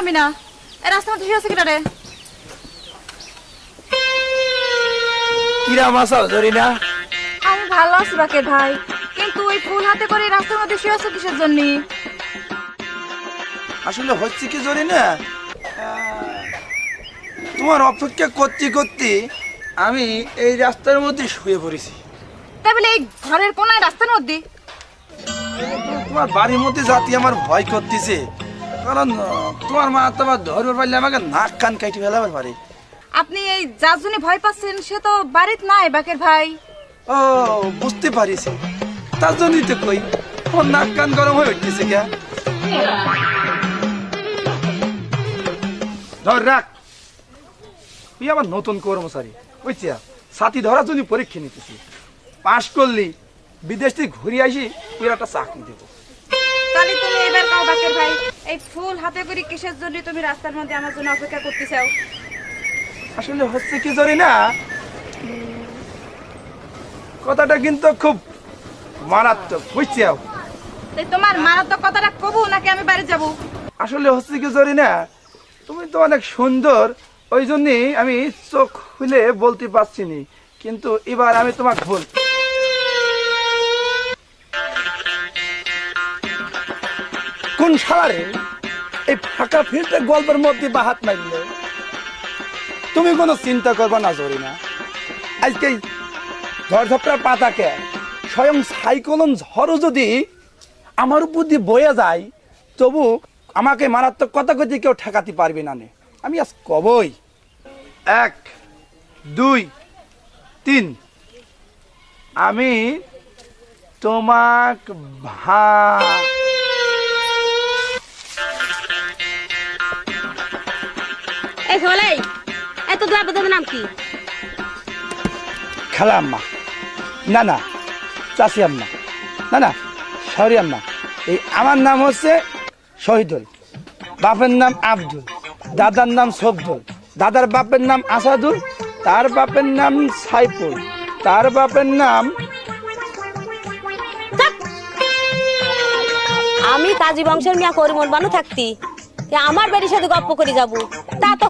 আমি না। এই রাস্তার মধ্যে শুয়ে আছে কিনা রে? কিরা মাসাও ধরি না। আমি ভালো আছি বাকের ভাই, কিন্তু ওই ফুল হাতে করে এই রাস্তার মধ্যে শুয়ে আছো কিসের জন্য? আসলে হচ্ছে কি ধরি না, তোমার অপেক্ষা করতে করতে আমি এই রাস্তার মধ্যে শুয়ে পড়েছি। তাই বলে এই ঘরের কোনায় রাস্তার মধ্যে? তোমার বাড়ির মধ্যে যাতে আমার ভয় করতেছে, কারণ তোমার মা তো আবার ধরবার পারলে আমাকে নাক কান কাটি ফেলাবার পারে। আপনি এই যার জন্য ভয় পাচ্ছেন সে তো বাড়িতে নাই বাকের ভাই। ও বুঝতে পারিছি, তার জন্যই তো কই ওর নাক কান গরম হয়ে উঠতেছে। কে ধর রাখ, তুই আমার নতুন কর্মচারী বুঝছিস, সাথী ধরার জন্য পরীক্ষা নিতেছি। পাশ করলি বিদেশ থেকে ঘুরে আসি তুই একটা চাকরি দেবো। তাহলে তুমি এবার কাও বাকের ভাই, এই ফুল হাতে করে কিসের জন্য তুমি রাস্তার মধ্যে আমার জন্য অপেক্ষা করতে চাও? আসলে হচ্ছে কি জানি না, কথাটা কিন্তু খুব মারাত্মক বুঝছি। তাই তোমার মারাত্মক কথাটা কবু নাকি আমি বাড়ি যাব? আসলে হচ্ছে কি জানি না, তুমি তো অনেক সুন্দর, ওই জন্যই আমি চোখ খুলে বলতে পারছি নি, কিন্তু এবার আমি তোমাকে বল। কোন সালারে এই ফাঁকা ফিল্ডে গল্পের মধ্যে বাহাত মারলে? তুমি কোনো চিন্তা করবা না জরি না, আজকে ঝড়ঝপটার পাতাকে স্বয়ং সাইক্লোন ঝড়ও যদি আমার উপর দিয়ে বয়ে যায়, তবু আমাকে মারাত্মক কথা কইতে কেউ ঠেকাতে পারবে না। আমি আজ কবই 1 2 3, আমি তোমাক এই খোলাই, এত দোয়া বদলের নাম কি? খালা আম্মা, না না চাষি আম্মা, না না সরি আম্মা। এই আমার নাম হচ্ছে শহীদুল, বাপের নাম আব্দুল, দাদার নাম সবদুল, দাদার বাপের নাম আসাদুল, তার বাপের নাম সাইফুল, তার বাপের নাম। আমি কাজী বংশের মিয়া করিমন বানু থাকতি আমার বাড়ির সাথে গপ্প করে যাবো, তা তো